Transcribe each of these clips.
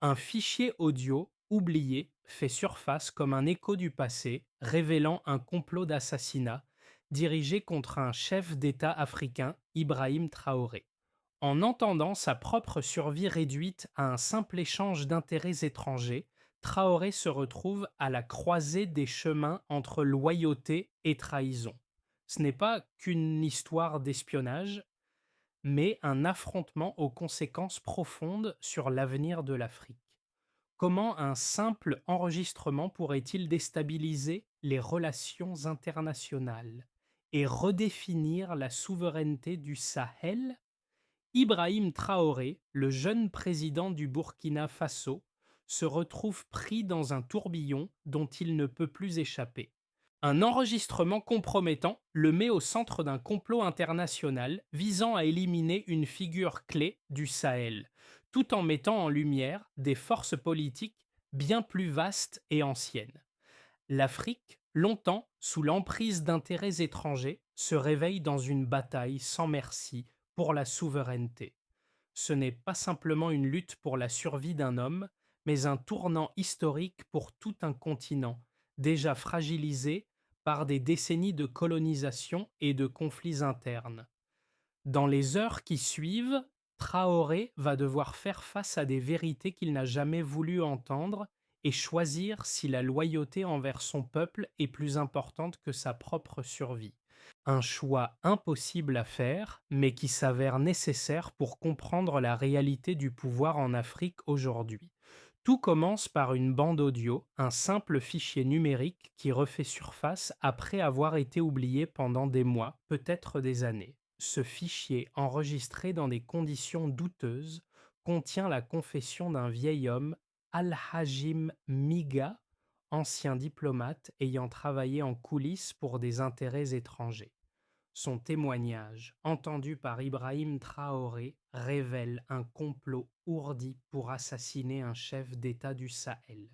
Un fichier audio oublié fait surface comme un écho du passé, révélant un complot d'assassinat dirigé contre un chef d'État africain, Ibrahim Traoré. En entendant sa propre survie réduite à un simple échange d'intérêts étrangers, Traoré se retrouve à la croisée des chemins entre loyauté et trahison. Ce n'est pas qu'une histoire d'espionnage, mais un affrontement aux conséquences profondes sur l'avenir de l'Afrique. Comment un simple enregistrement pourrait-il déstabiliser les relations internationales et redéfinir la souveraineté du Sahel? Ibrahim Traoré, le jeune président du Burkina Faso, se retrouve pris dans un tourbillon dont il ne peut plus échapper. Un enregistrement compromettant le met au centre d'un complot international visant à éliminer une figure clé du Sahel, tout en mettant en lumière des forces politiques bien plus vastes et anciennes. L'Afrique, longtemps sous l'emprise d'intérêts étrangers, se réveille dans une bataille sans merci pour la souveraineté. Ce n'est pas simplement une lutte pour la survie d'un homme, mais un tournant historique pour tout un continent, déjà fragilisé par des décennies de colonisation et de conflits internes. Dans les heures qui suivent, Traoré va devoir faire face à des vérités qu'il n'a jamais voulu entendre et choisir si la loyauté envers son peuple est plus importante que sa propre survie. Un choix impossible à faire, mais qui s'avère nécessaire pour comprendre la réalité du pouvoir en Afrique aujourd'hui. Tout commence par une bande audio, un simple fichier numérique qui refait surface après avoir été oublié pendant des mois, peut-être des années. Ce fichier, enregistré dans des conditions douteuses, contient la confession d'un vieil homme, Al-Hajim Miga, ancien diplomate ayant travaillé en coulisses pour des intérêts étrangers. Son témoignage, entendu par Ibrahim Traoré, révèle un complot ourdi pour assassiner un chef d'État du Sahel.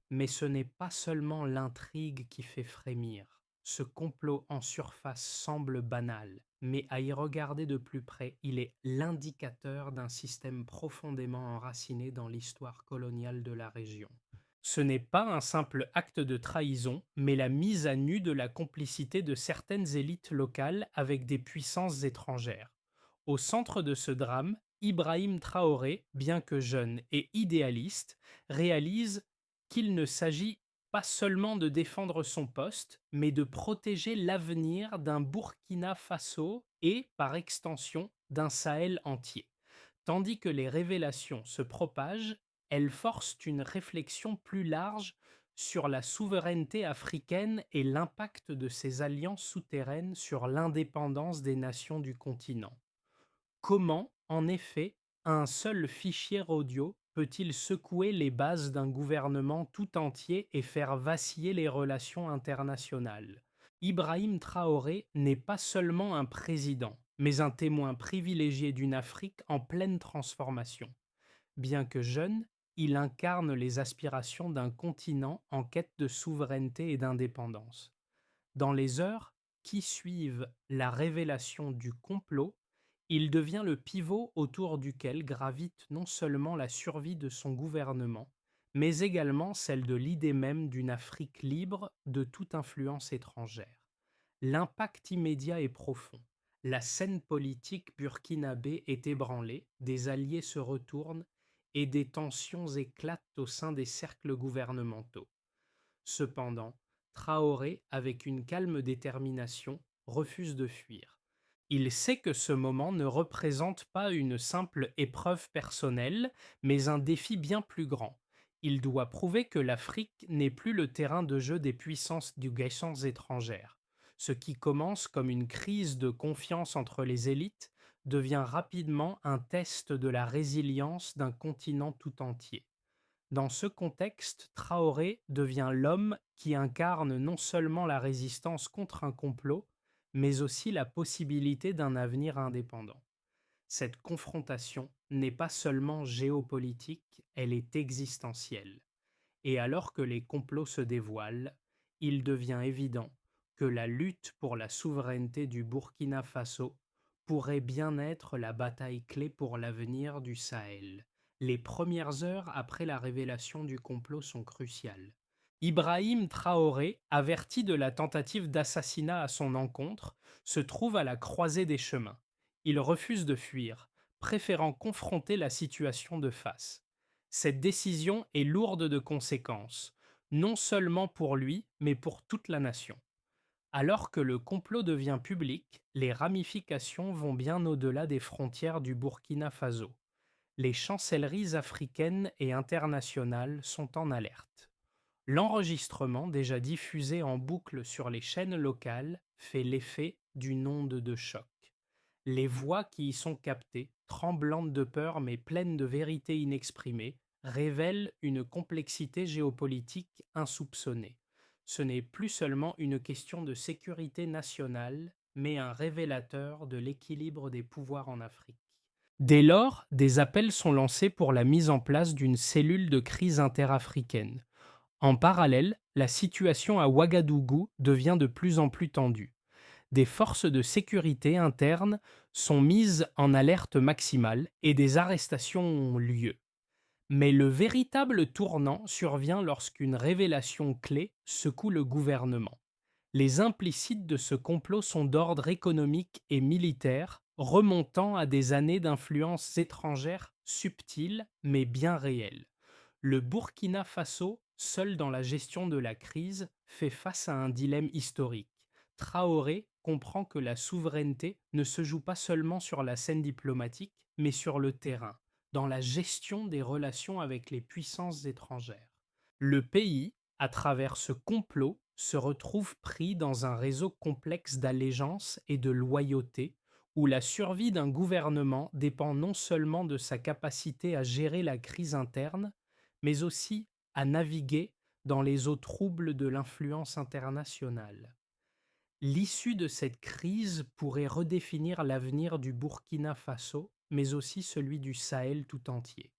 Mais ce n'est pas seulement l'intrigue qui fait frémir. Ce complot en surface semble banal, mais à y regarder de plus près, il est l'indicateur d'un système profondément enraciné dans l'histoire coloniale de la région. Ce n'est pas un simple acte de trahison, mais la mise à nu de la complicité de certaines élites locales avec des puissances étrangères. Au centre de ce drame, Ibrahim Traoré, bien que jeune et idéaliste, réalise qu'il ne s'agit pas seulement de défendre son poste, mais de protéger l'avenir d'un Burkina Faso et, par extension, d'un Sahel entier. Tandis que les révélations se propagent, elles forcent une réflexion plus large sur la souveraineté africaine et l'impact de ces alliances souterraines sur l'indépendance des nations du continent. Comment, en effet, un seul fichier audio peut-il secouer les bases d'un gouvernement tout entier et faire vaciller les relations internationales? Ibrahim Traoré n'est pas seulement un président, mais un témoin privilégié d'une Afrique en pleine transformation. Bien que jeune, il incarne les aspirations d'un continent en quête de souveraineté et d'indépendance. Dans les heures qui suivent la révélation du complot, il devient le pivot autour duquel gravite non seulement la survie de son gouvernement, mais également celle de l'idée même d'une Afrique libre de toute influence étrangère. L'impact immédiat est profond. La scène politique burkinabé est ébranlée, des alliés se retournent et des tensions éclatent au sein des cercles gouvernementaux. Cependant, Traoré, avec une calme détermination, refuse de fuir. Il sait que ce moment ne représente pas une simple épreuve personnelle, mais un défi bien plus grand. Il doit prouver que l'Afrique n'est plus le terrain de jeu des puissances étrangères. Ce qui commence comme une crise de confiance entre les élites devient rapidement un test de la résilience d'un continent tout entier. Dans ce contexte, Traoré devient l'homme qui incarne non seulement la résistance contre un complot, mais aussi la possibilité d'un avenir indépendant. Cette confrontation n'est pas seulement géopolitique, elle est existentielle. Et alors que les complots se dévoilent, il devient évident que la lutte pour la souveraineté du Burkina Faso pourrait bien être la bataille clé pour l'avenir du Sahel. Les premières heures après la révélation du complot sont cruciales. Ibrahim Traoré, averti de la tentative d'assassinat à son encontre, se trouve à la croisée des chemins. Il refuse de fuir, préférant confronter la situation de face. Cette décision est lourde de conséquences, non seulement pour lui, mais pour toute la nation. Alors que le complot devient public, les ramifications vont bien au-delà des frontières du Burkina Faso. Les chancelleries africaines et internationales sont en alerte. L'enregistrement, déjà diffusé en boucle sur les chaînes locales, fait l'effet d'une onde de choc. Les voix qui y sont captées, tremblantes de peur mais pleines de vérité inexprimée, révèlent une complexité géopolitique insoupçonnée. Ce n'est plus seulement une question de sécurité nationale, mais un révélateur de l'équilibre des pouvoirs en Afrique. Dès lors, des appels sont lancés pour la mise en place d'une cellule de crise interafricaine. En parallèle, la situation à Ouagadougou devient de plus en plus tendue. Des forces de sécurité internes sont mises en alerte maximale et des arrestations ont lieu. Mais le véritable tournant survient lorsqu'une révélation clé secoue le gouvernement. Les implicites de ce complot sont d'ordre économique et militaire, remontant à des années d'influences étrangères subtiles mais bien réelles. Le Burkina Faso, seul dans la gestion de la crise, fait face à un dilemme historique. Traoré comprend que la souveraineté ne se joue pas seulement sur la scène diplomatique, mais sur le terrain, dans la gestion des relations avec les puissances étrangères. Le pays, à travers ce complot, se retrouve pris dans un réseau complexe d'allégeance et de loyauté, où la survie d'un gouvernement dépend non seulement de sa capacité à gérer la crise interne, mais aussi à naviguer dans les eaux troubles de l'influence internationale. L'issue de cette crise pourrait redéfinir l'avenir du Burkina Faso, mais aussi celui du Sahel tout entier.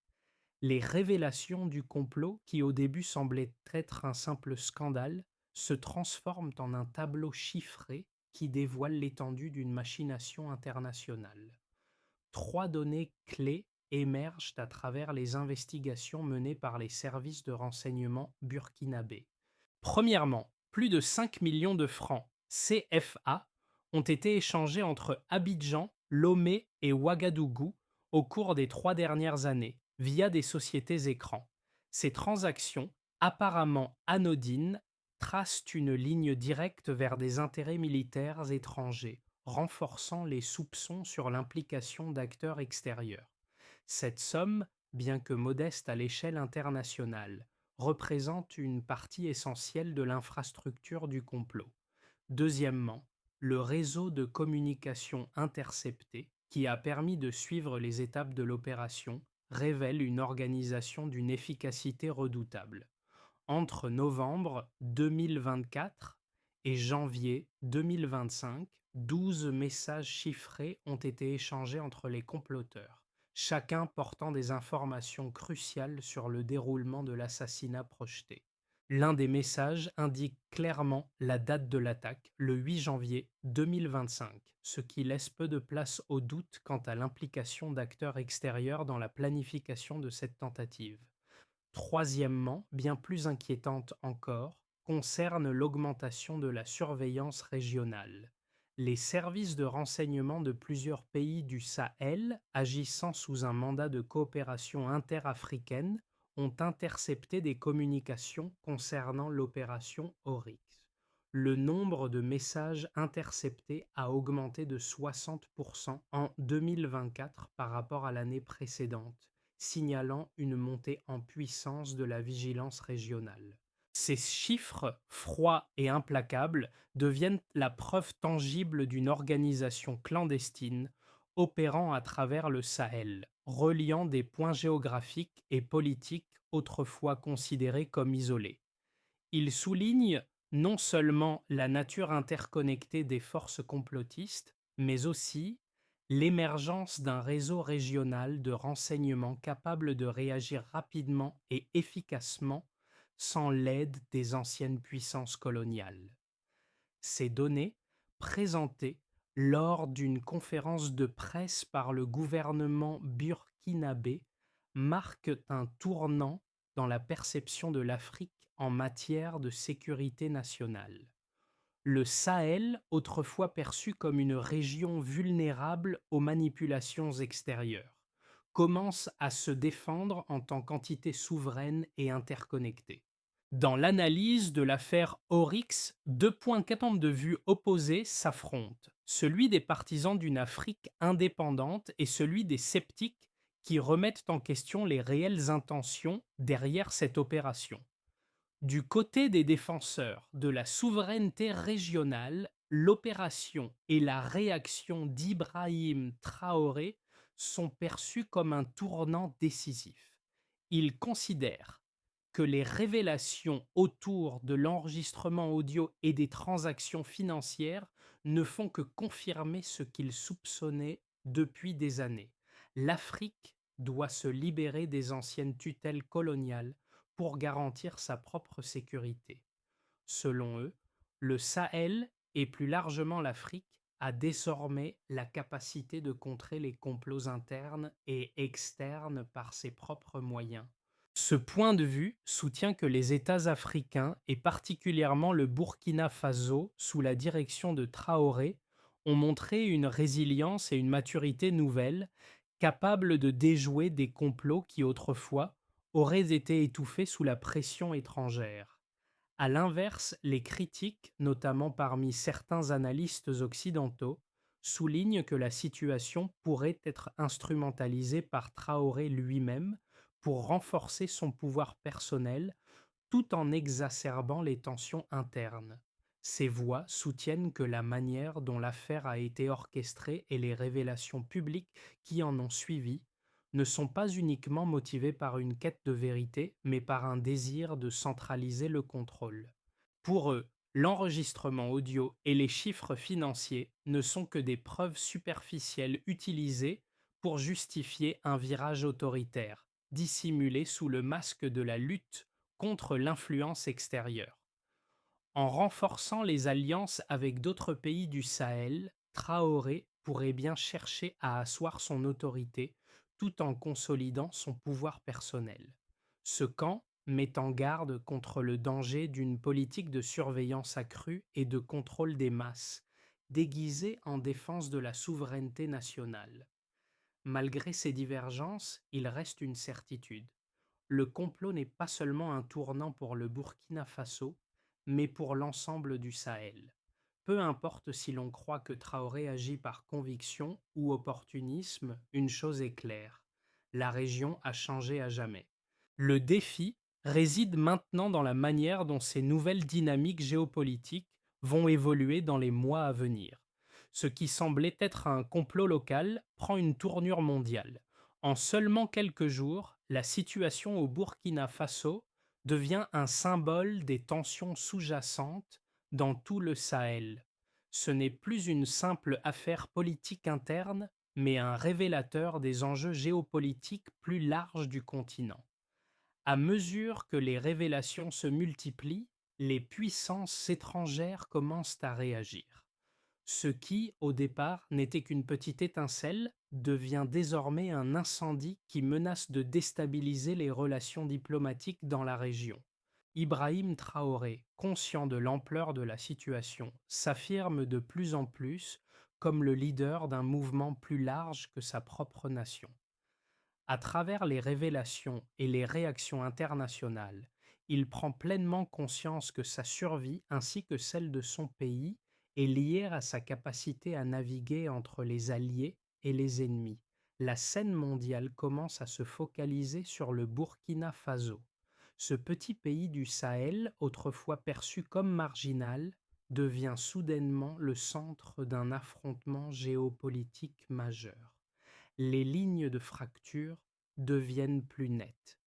Les révélations du complot, qui au début semblaient être un simple scandale, se transforment en un tableau chiffré qui dévoile l'étendue d'une machination internationale. Trois données clés émergent à travers les investigations menées par les services de renseignement burkinabés. Premièrement, plus de 5 millions de francs CFA ont été échangés entre Abidjan, Lomé et Ouagadougou au cours des 3 dernières années via des sociétés écrans. Ces transactions, apparemment anodines, tracent une ligne directe vers des intérêts militaires étrangers, renforçant les soupçons sur l'implication d'acteurs extérieurs. Cette somme, bien que modeste à l'échelle internationale, représente une partie essentielle de l'infrastructure du complot. Deuxièmement, le réseau de communication intercepté, qui a permis de suivre les étapes de l'opération, révèle une organisation d'une efficacité redoutable. Entre novembre 2024 et janvier 2025, 12 messages chiffrés ont été échangés entre les comploteurs, chacun portant des informations cruciales sur le déroulement de l'assassinat projeté. L'un des messages indique clairement la date de l'attaque, le 8 janvier 2025, ce qui laisse peu de place au doute quant à l'implication d'acteurs extérieurs dans la planification de cette tentative. Troisièmement, bien plus inquiétante encore, concerne l'augmentation de la surveillance régionale. Les services de renseignement de plusieurs pays du Sahel, agissant sous un mandat de coopération interafricaine, ont intercepté des communications concernant l'opération Oryx. Le nombre de messages interceptés a augmenté de 60% en 2024 par rapport à l'année précédente, signalant une montée en puissance de la vigilance régionale. Ces chiffres froids et implacables deviennent la preuve tangible d'une organisation clandestine opérant à travers le Sahel, reliant des points géographiques et politiques autrefois considérés comme isolés. Il souligne non seulement la nature interconnectée des forces complotistes, mais aussi l'émergence d'un réseau régional de renseignement capable de réagir rapidement et efficacement sans l'aide des anciennes puissances coloniales. Ces données, présentées lors d'une conférence de presse par le gouvernement burkinabé, marquent un tournant dans la perception de l'Afrique en matière de sécurité nationale. Le Sahel, autrefois perçu comme une région vulnérable aux manipulations extérieures, commence à se défendre en tant qu'entité souveraine et interconnectée. Dans l'analyse de l'affaire Oryx, deux points de vue opposés s'affrontent, celui des partisans d'une Afrique indépendante et celui des sceptiques qui remettent en question les réelles intentions derrière cette opération. Du côté des défenseurs de la souveraineté régionale, l'opération et la réaction d'Ibrahim Traoré sont perçues comme un tournant décisif. Ils considèrent que les révélations autour de l'enregistrement audio et des transactions financières ne font que confirmer ce qu'ils soupçonnaient depuis des années. L'Afrique doit se libérer des anciennes tutelles coloniales pour garantir sa propre sécurité. Selon eux, le Sahel et plus largement l'Afrique a désormais la capacité de contrer les complots internes et externes par ses propres moyens. Ce point de vue soutient que les États africains, et particulièrement le Burkina Faso, sous la direction de Traoré, ont montré une résilience et une maturité nouvelles, capables de déjouer des complots qui autrefois auraient été étouffés sous la pression étrangère. À l'inverse, les critiques, notamment parmi certains analystes occidentaux, soulignent que la situation pourrait être instrumentalisée par Traoré lui-même pour renforcer son pouvoir personnel tout en exacerbant les tensions internes. Ces voix soutiennent que la manière dont l'affaire a été orchestrée et les révélations publiques qui en ont suivi ne sont pas uniquement motivées par une quête de vérité, mais par un désir de centraliser le contrôle. Pour eux, l'enregistrement audio et les chiffres financiers ne sont que des preuves superficielles utilisées pour justifier un virage autoritaire, dissimulé sous le masque de la lutte contre l'influence extérieure. En renforçant les alliances avec d'autres pays du Sahel, Traoré pourrait bien chercher à asseoir son autorité tout en consolidant son pouvoir personnel. Ce camp met en garde contre le danger d'une politique de surveillance accrue et de contrôle des masses, déguisée en défense de la souveraineté nationale. Malgré ces divergences, il reste une certitude. Le complot n'est pas seulement un tournant pour le Burkina Faso, mais pour l'ensemble du Sahel. Peu importe si l'on croit que Traoré agit par conviction ou opportunisme, une chose est claire, la région a changé à jamais. Le défi réside maintenant dans la manière dont ces nouvelles dynamiques géopolitiques vont évoluer dans les mois à venir. Ce qui semblait être un complot local prend une tournure mondiale. En seulement quelques jours, la situation au Burkina Faso devient un symbole des tensions sous-jacentes dans tout le Sahel. Ce n'est plus une simple affaire politique interne, mais un révélateur des enjeux géopolitiques plus larges du continent. À mesure que les révélations se multiplient, les puissances étrangères commencent à réagir. Ce qui, au départ, n'était qu'une petite étincelle, devient désormais un incendie qui menace de déstabiliser les relations diplomatiques dans la région. Ibrahim Traoré, conscient de l'ampleur de la situation, s'affirme de plus en plus comme le leader d'un mouvement plus large que sa propre nation. À travers les révélations et les réactions internationales, il prend pleinement conscience que sa survie ainsi que celle de son pays est liée à sa capacité à naviguer entre les alliés et les ennemis. La scène mondiale commence à se focaliser sur le Burkina Faso. Ce petit pays du Sahel, autrefois perçu comme marginal, devient soudainement le centre d'un affrontement géopolitique majeur. Les lignes de fracture deviennent plus nettes.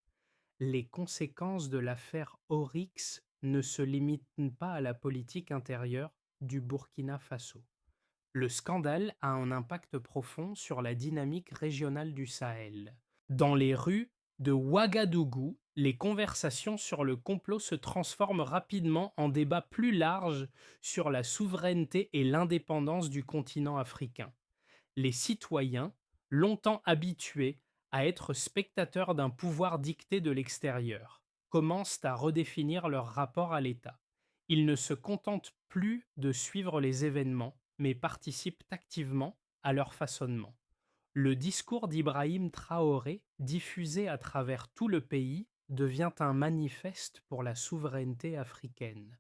Les conséquences de l'affaire Oryx ne se limitent pas à la politique intérieure du Burkina Faso. Le scandale a un impact profond sur la dynamique régionale du Sahel. Dans les rues de Ouagadougou, les conversations sur le complot se transforment rapidement en débats plus larges sur la souveraineté et l'indépendance du continent africain. Les citoyens, longtemps habitués à être spectateurs d'un pouvoir dicté de l'extérieur, commencent à redéfinir leur rapport à l'État. Ils ne se contentent plus de suivre les événements, mais participent activement à leur façonnement. Le discours d'Ibrahim Traoré, diffusé à travers tout le pays, devient un manifeste pour la souveraineté africaine.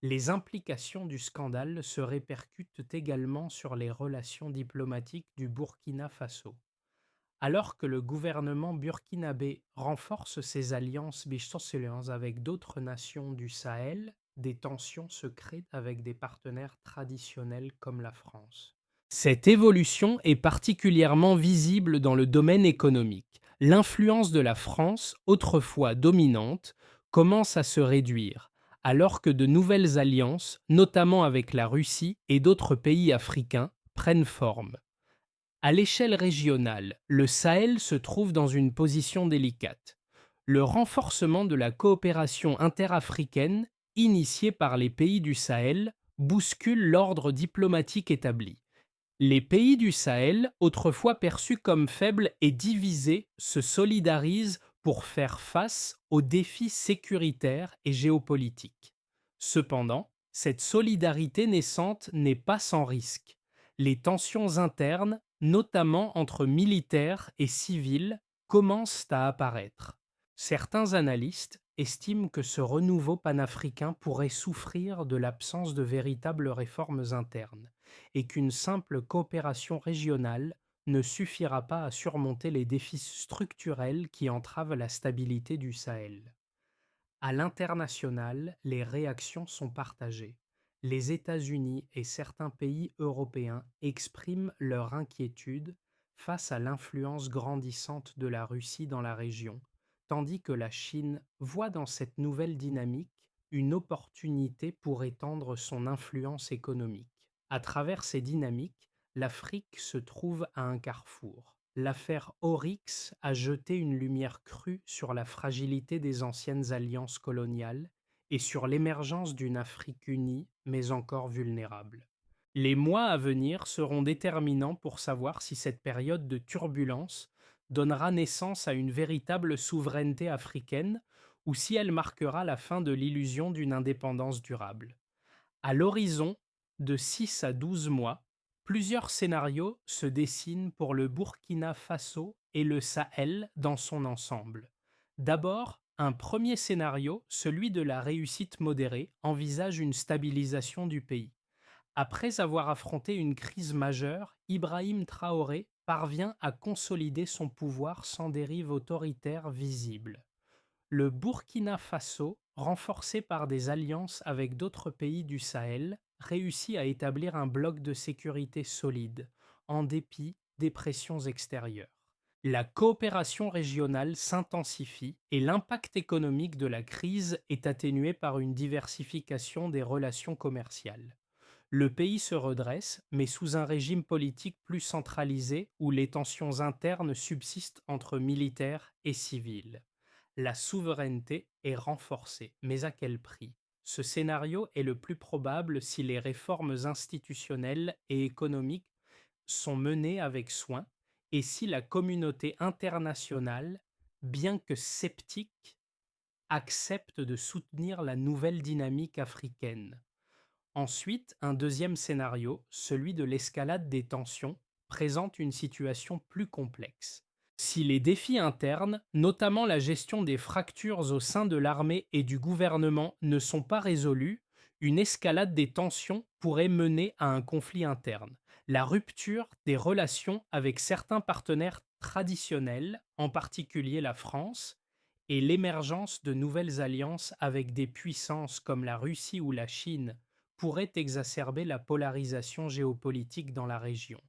Les implications du scandale se répercutent également sur les relations diplomatiques du Burkina Faso. Alors que le gouvernement burkinabé renforce ses alliances bilaterales avec d'autres nations du Sahel, des tensions se créent avec des partenaires traditionnels comme la France. Cette évolution est particulièrement visible dans le domaine économique. L'influence de la France, autrefois dominante, commence à se réduire, alors que de nouvelles alliances, notamment avec la Russie et d'autres pays africains, prennent forme. À l'échelle régionale, le Sahel se trouve dans une position délicate. Le renforcement de la coopération interafricaine, initié par les pays du Sahel, bouscule l'ordre diplomatique établi. Les pays du Sahel, autrefois perçus comme faibles et divisés, se solidarisent pour faire face aux défis sécuritaires et géopolitiques. Cependant, cette solidarité naissante n'est pas sans risque. Les tensions internes, notamment entre militaires et civils, commencent à apparaître. Certains analystes estiment que ce renouveau panafricain pourrait souffrir de l'absence de véritables réformes internes et qu'une simple coopération régionale ne suffira pas à surmonter les défis structurels qui entravent la stabilité du Sahel. À l'international, les réactions sont partagées. Les États-Unis et certains pays européens expriment leur inquiétude face à l'influence grandissante de la Russie dans la région, tandis que la Chine voit dans cette nouvelle dynamique une opportunité pour étendre son influence économique. À travers ces dynamiques, l'Afrique se trouve à un carrefour. L'affaire Oryx a jeté une lumière crue sur la fragilité des anciennes alliances coloniales et sur l'émergence d'une Afrique unie mais encore vulnérable. Les mois à venir seront déterminants pour savoir si cette période de turbulence donnera naissance à une véritable souveraineté africaine ou si elle marquera la fin de l'illusion d'une indépendance durable. À l'horizon de 6 à 12 mois, plusieurs scénarios se dessinent pour le Burkina Faso et le Sahel dans son ensemble. D'abord, un premier scénario, celui de la réussite modérée, envisage une stabilisation du pays. Après avoir affronté une crise majeure, Ibrahim Traoré parvient à consolider son pouvoir sans dérive autoritaire visible. Le Burkina Faso, renforcé par des alliances avec d'autres pays du Sahel, réussit à établir un bloc de sécurité solide, en dépit des pressions extérieures. La coopération régionale s'intensifie et l'impact économique de la crise est atténué par une diversification des relations commerciales. Le pays se redresse, mais sous un régime politique plus centralisé où les tensions internes subsistent entre militaires et civils. La souveraineté est renforcée, mais à quel prix? Ce scénario est le plus probable si les réformes institutionnelles et économiques sont menées avec soin et si la communauté internationale, bien que sceptique, accepte de soutenir la nouvelle dynamique africaine. Ensuite, un deuxième scénario, celui de l'escalade des tensions, présente une situation plus complexe. Si les défis internes, notamment la gestion des fractures au sein de l'armée et du gouvernement, ne sont pas résolus, une escalade des tensions pourrait mener à un conflit interne. La rupture des relations avec certains partenaires traditionnels, en particulier la France, et l'émergence de nouvelles alliances avec des puissances comme la Russie ou la Chine pourrait exacerber la polarisation géopolitique dans la région.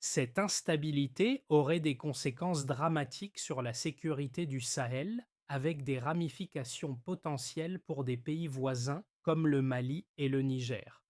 Cette instabilité aurait des conséquences dramatiques sur la sécurité du Sahel, avec des ramifications potentielles pour des pays voisins comme le Mali et le Niger.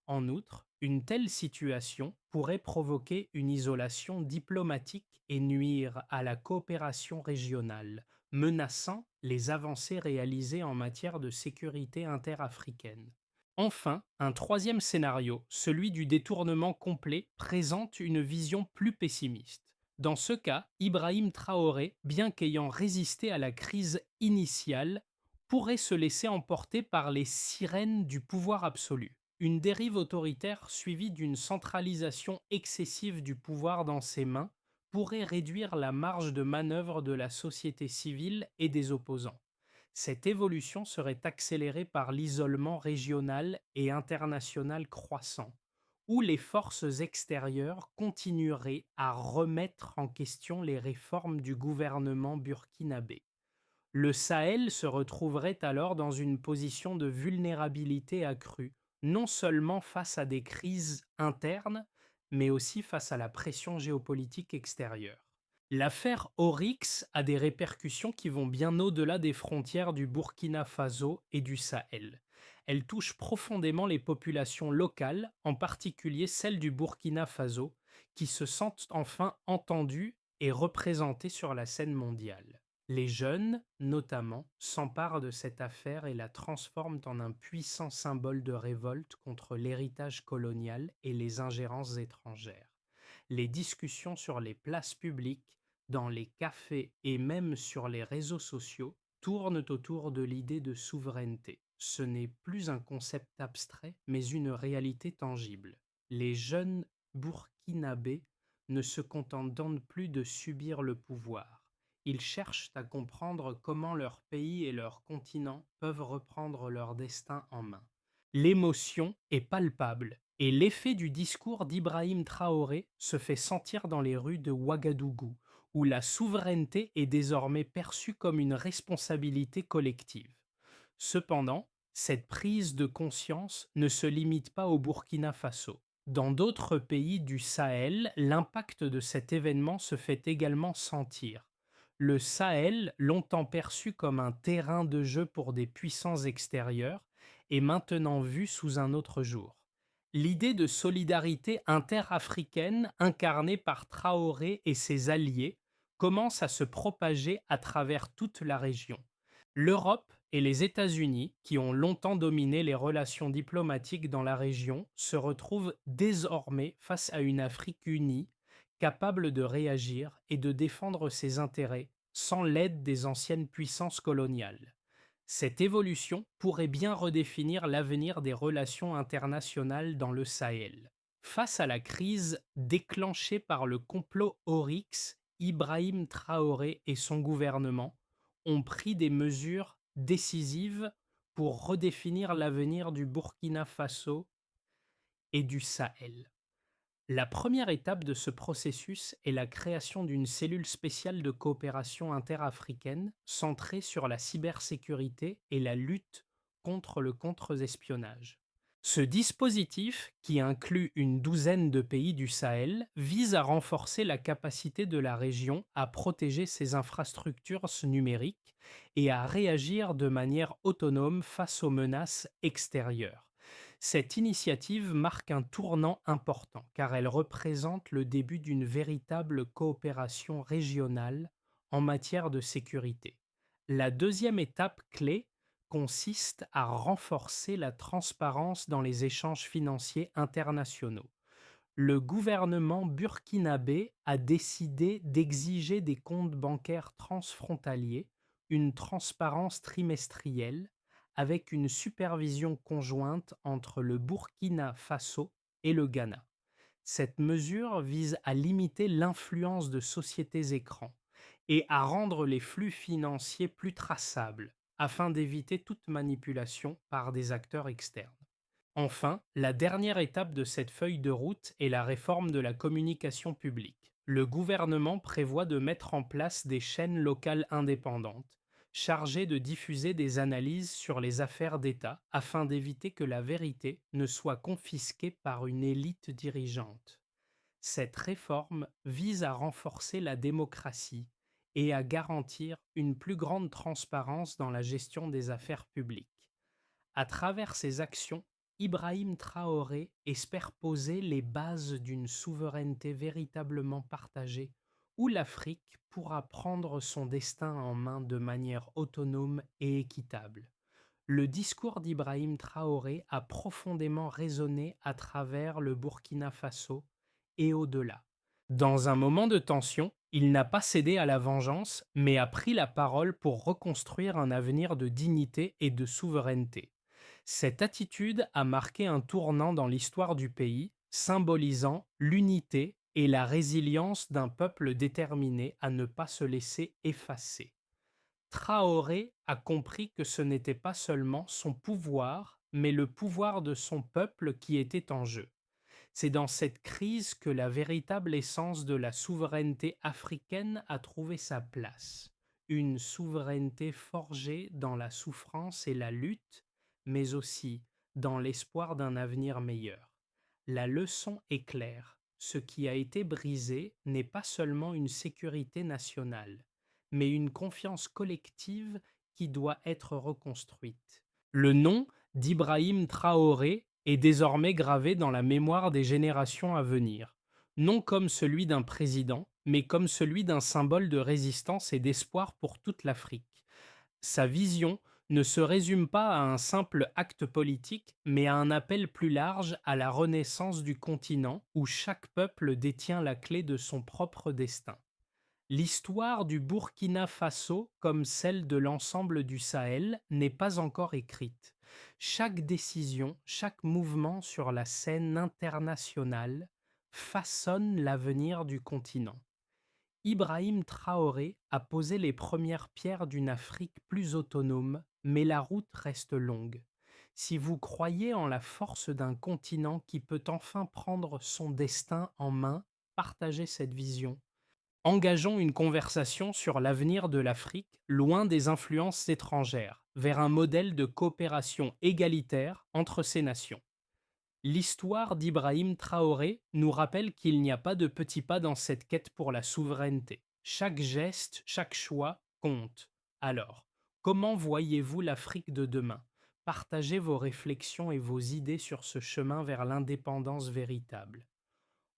En outre, une telle situation pourrait provoquer une isolation diplomatique et nuire à la coopération régionale, menaçant les avancées réalisées en matière de sécurité interafricaine. Enfin, un troisième scénario, celui du détournement complet, présente une vision plus pessimiste. Dans ce cas, Ibrahim Traoré, bien qu'ayant résisté à la crise initiale, pourrait se laisser emporter par les sirènes du pouvoir absolu. Une dérive autoritaire suivie d'une centralisation excessive du pouvoir dans ses mains pourrait réduire la marge de manœuvre de la société civile et des opposants. Cette évolution serait accélérée par l'isolement régional et international croissant, où les forces extérieures continueraient à remettre en question les réformes du gouvernement burkinabé. Le Sahel se retrouverait alors dans une position de vulnérabilité accrue, non seulement face à des crises internes, mais aussi face à la pression géopolitique extérieure. L'affaire Oryx a des répercussions qui vont bien au-delà des frontières du Burkina Faso et du Sahel. Elle touche profondément les populations locales, en particulier celles du Burkina Faso, qui se sentent enfin entendues et représentées sur la scène mondiale. Les jeunes, notamment, s'emparent de cette affaire et la transforment en un puissant symbole de révolte contre l'héritage colonial et les ingérences étrangères. Les discussions sur les places publiques, dans les cafés et même sur les réseaux sociaux tournent autour de l'idée de souveraineté. Ce n'est plus un concept abstrait, mais une réalité tangible. Les jeunes burkinabés ne se contentent donc plus de subir le pouvoir. Ils cherchent à comprendre comment leur pays et leur continent peuvent reprendre leur destin en main. L'émotion est palpable et l'effet du discours d'Ibrahim Traoré se fait sentir dans les rues de Ouagadougou, où la souveraineté est désormais perçue comme une responsabilité collective. Cependant, cette prise de conscience ne se limite pas au Burkina Faso. Dans d'autres pays du Sahel, l'impact de cet événement se fait également sentir. Le Sahel, longtemps perçu comme un terrain de jeu pour des puissances extérieures, est maintenant vu sous un autre jour. L'idée de solidarité interafricaine incarnée par Traoré et ses alliés commence à se propager à travers toute la région. L'Europe et les États-Unis, qui ont longtemps dominé les relations diplomatiques dans la région, se retrouvent désormais face à une Afrique unie, capable de réagir et de défendre ses intérêts sans l'aide des anciennes puissances coloniales. Cette évolution pourrait bien redéfinir l'avenir des relations internationales dans le Sahel. Face à la crise déclenchée par le complot Oryx, Ibrahim Traoré et son gouvernement ont pris des mesures décisives pour redéfinir l'avenir du Burkina Faso et du Sahel. La première étape de ce processus est la création d'une cellule spéciale de coopération interafricaine centrée sur la cybersécurité et la lutte contre le contre-espionnage. Ce dispositif, qui inclut une douzaine de pays du Sahel, vise à renforcer la capacité de la région à protéger ses infrastructures numériques et à réagir de manière autonome face aux menaces extérieures. Cette initiative marque un tournant important car elle représente le début d'une véritable coopération régionale en matière de sécurité. La deuxième étape clé consiste à renforcer la transparence dans les échanges financiers internationaux. Le gouvernement burkinabé a décidé d'exiger des comptes bancaires transfrontaliers, une transparence trimestrielle, avec une supervision conjointe entre le Burkina Faso et le Ghana. Cette mesure vise à limiter l'influence de sociétés écrans et à rendre les flux financiers plus traçables, afin d'éviter toute manipulation par des acteurs externes. Enfin, la dernière étape de cette feuille de route est la réforme de la communication publique. Le gouvernement prévoit de mettre en place des chaînes locales indépendantes, chargées de diffuser des analyses sur les affaires d'État afin d'éviter que la vérité ne soit confisquée par une élite dirigeante. Cette réforme vise à renforcer la démocratie et à garantir une plus grande transparence dans la gestion des affaires publiques. À travers ces actions, Ibrahim Traoré espère poser les bases d'une souveraineté véritablement partagée, où l'Afrique pourra prendre son destin en main de manière autonome et équitable. Le discours d'Ibrahim Traoré a profondément résonné à travers le Burkina Faso et au-delà. Dans un moment de tension, il n'a pas cédé à la vengeance, mais a pris la parole pour reconstruire un avenir de dignité et de souveraineté. Cette attitude a marqué un tournant dans l'histoire du pays, symbolisant l'unité et la résilience d'un peuple déterminé à ne pas se laisser effacer. Traoré a compris que ce n'était pas seulement son pouvoir, mais le pouvoir de son peuple qui était en jeu. C'est dans cette crise que la véritable essence de la souveraineté africaine a trouvé sa place. Une souveraineté forgée dans la souffrance et la lutte, mais aussi dans l'espoir d'un avenir meilleur. La leçon est claire. Ce qui a été brisé n'est pas seulement une sécurité nationale, mais une confiance collective qui doit être reconstruite. Le nom d'Ibrahim Traoré est désormais gravé dans la mémoire des générations à venir, non comme celui d'un président, mais comme celui d'un symbole de résistance et d'espoir pour toute l'Afrique. Sa vision ne se résume pas à un simple acte politique, mais à un appel plus large à la renaissance du continent où chaque peuple détient la clé de son propre destin. L'histoire du Burkina Faso, comme celle de l'ensemble du Sahel, n'est pas encore écrite. Chaque décision, chaque mouvement sur la scène internationale façonne l'avenir du continent. Ibrahim Traoré a posé les premières pierres d'une Afrique plus autonome, mais la route reste longue. Si vous croyez en la force d'un continent qui peut enfin prendre son destin en main, partagez cette vision. Engageons une conversation sur l'avenir de l'Afrique, loin des influences étrangères, vers un modèle de coopération égalitaire entre ces nations. L'histoire d'Ibrahim Traoré nous rappelle qu'il n'y a pas de petits pas dans cette quête pour la souveraineté. Chaque geste, chaque choix compte. Alors, comment voyez-vous l'Afrique de demain? Partagez vos réflexions et vos idées sur ce chemin vers l'indépendance véritable.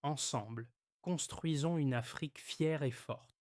Ensemble, construisons une Afrique fière et forte.